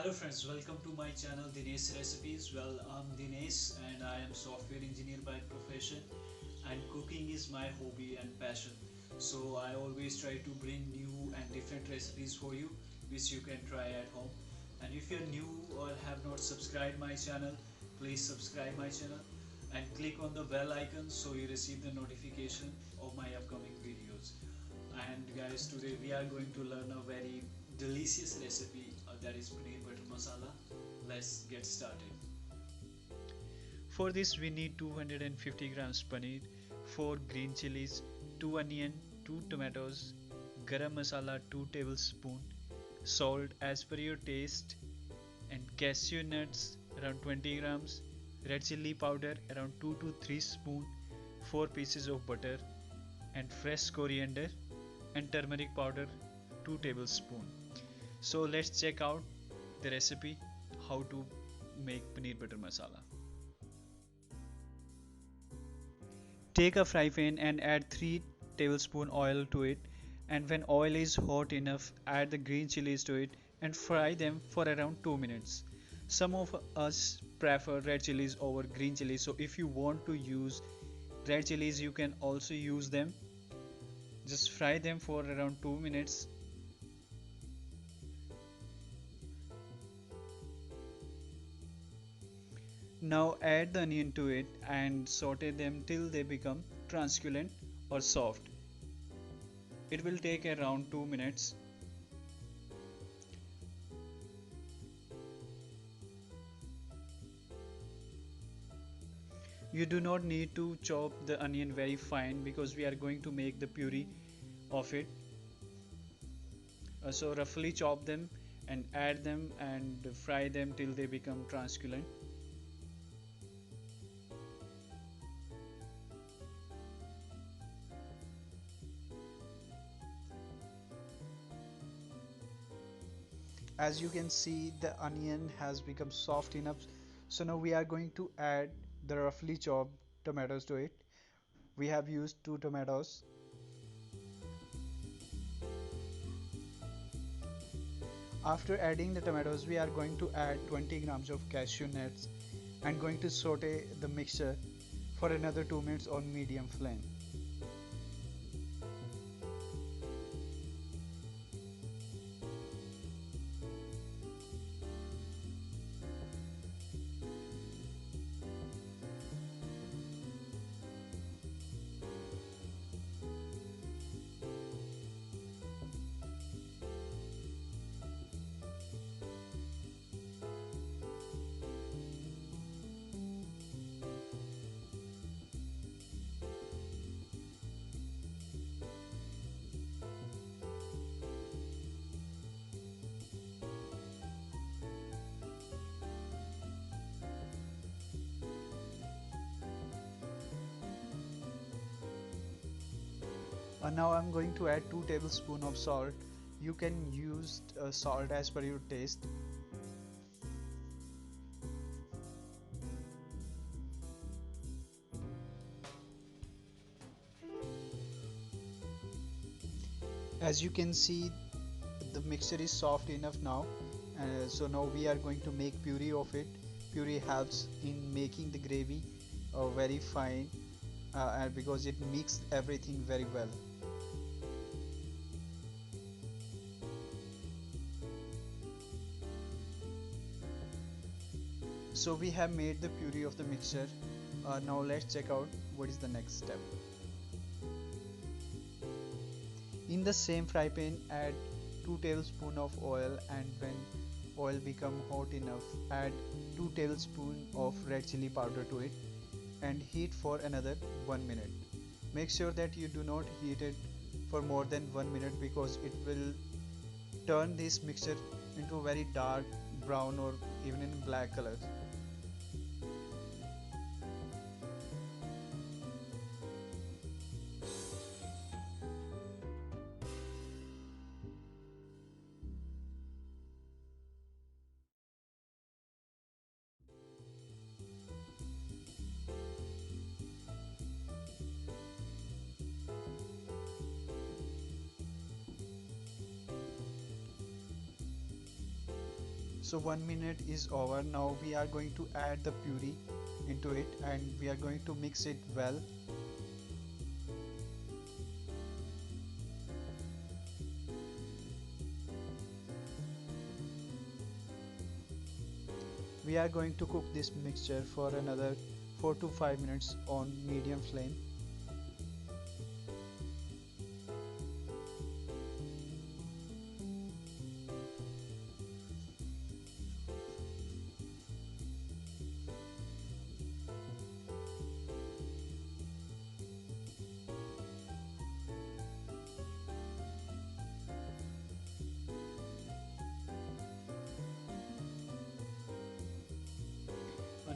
Hello friends, welcome to my channel Dinesh Recipes. Well, I'm Dinesh and I am software engineer by profession, and cooking is my hobby and passion. So I always try to bring new and different recipes for you which you can try at home. And if you're new or have not subscribed my channel, please subscribe my channel and click on the bell icon so you receive the notification of my upcoming videos. And guys, today we are going to learn a very delicious recipe that is paneer butter masala. Let's get started. For this we need 250 grams paneer, 4 green chilies, 2 onion, 2 tomatoes, garam masala 2 tablespoon, salt as per your taste, and cashew nuts around 20 grams, red chili powder around 2 to 3 spoon, 4 pieces of butter, and fresh coriander and turmeric powder 2 tablespoon. So let's check out the recipe how to make paneer butter masala. Take a fry pan and add 3 tablespoon oil to it, and when oil is hot enough add the green chilies to it and fry them for around 2 minutes. Some of us prefer red chilies over green chilies, so if you want to use red chilies you can also use them. Just fry them for around 2 minutes. Now add the onion to it and saute them till they become translucent or soft. It will take around 2 minutes. You do not need to chop the onion very fine because we are going to make the puree of it. So roughly chop them and add them and fry them till they become translucent. As you can see, the onion has become soft enough, so now we are going to add the roughly chopped tomatoes to it. We have used 2 tomatoes. After adding the tomatoes we are going to add 20 grams of cashew nuts and going to saute the mixture for another 2 minutes on medium flame. Now I'm going to add 2 tablespoons of salt. You can use salt as per your taste. As you can see, the mixture is soft enough now. So now we are going to make puree of it. Puree helps in making the gravy very fine and because it mixes everything very well. So we have made the puree of the mixture. Now let's check out what is the next step. In the same fry pan add 2 tablespoons of oil, and when oil become hot enough add 2 tablespoons of red chili powder to it and heat for another 1 minute. Make sure that you do not heat it for more than 1 minute because it will turn this mixture into a very dark brown or even in black color. So 1 minute is over. Now we are going to add the puree into it and we are going to mix it well. We are going to cook this mixture for another 4 to 5 minutes on medium flame.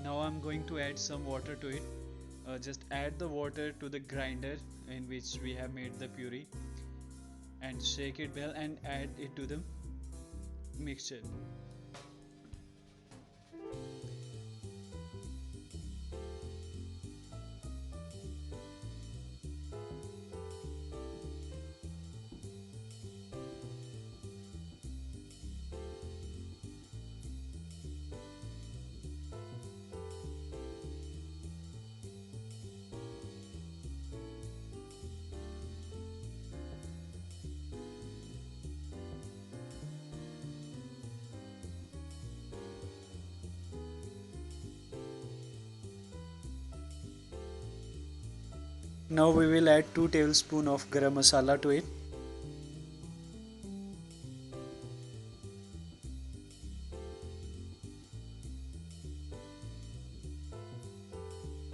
Now I'm going to add some water to it. Just add the water to the grinder in which we have made the puree and shake it well and add it to the mixture. Now we will add 2 tablespoons of garam masala to it.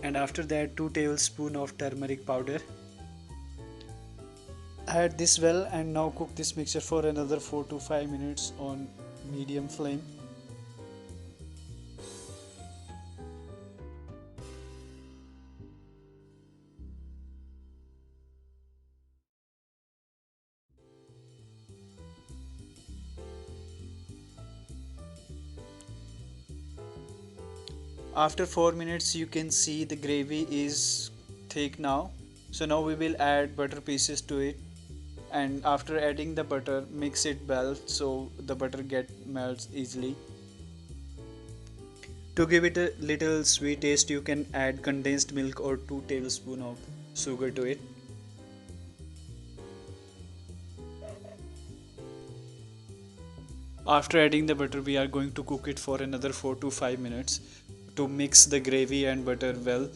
And after that 2 tablespoons of turmeric powder. Add this well and now cook this mixture for another 4 to 5 minutes on medium flame. After 4 minutes you can see the gravy is thick now. So now we will add butter pieces to it, and after adding the butter mix it well so the butter get melts easily. To give it a little sweet taste you can add condensed milk or 2 tablespoons of sugar to it. After adding the butter we are going to cook it for another 4 to 5 minutes to mix the gravy and butter well.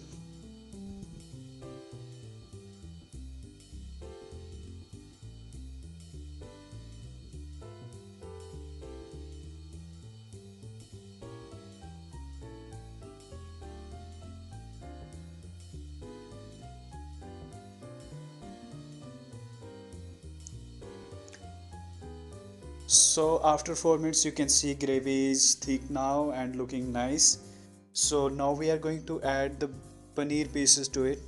So after 4 minutes you can see gravy is thick now and looking nice. So now we are going to add the paneer pieces to it.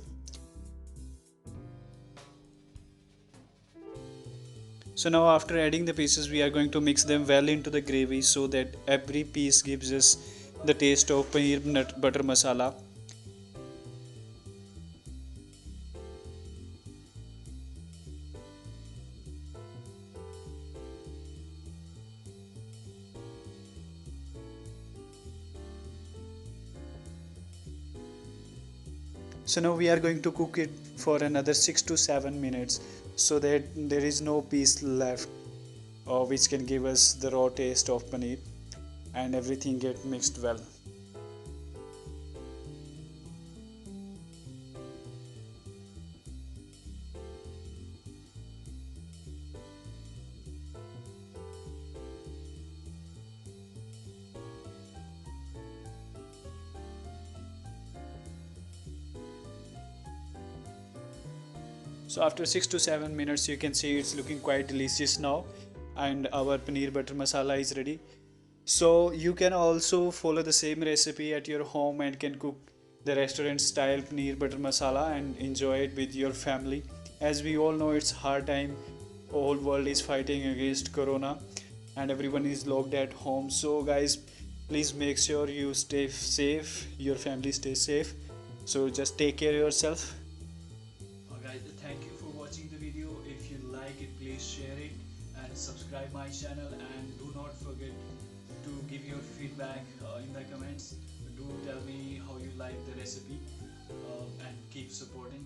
So now after adding the pieces we are going to mix them well into the gravy so that every piece gives us the taste of paneer nut butter masala. So now we are going to cook it for another 6 to 7 minutes so that there is no piece left which can give us the raw taste of paneer and everything get mixed well. So after 6 to 7 minutes you can see it's looking quite delicious now and our paneer butter masala is ready. So you can also follow the same recipe at your home and can cook the restaurant style paneer butter masala and enjoy it with your family. As we all know it's hard time, whole world is fighting against corona and everyone is locked at home. So guys, please make sure you stay safe, your family stay safe. So just take care of yourself. Guys, thank you for watching the video. If you like it, please share it and subscribe my channel and do not forget to give your feedback in the comments. Do tell me how you like the recipe and keep supporting.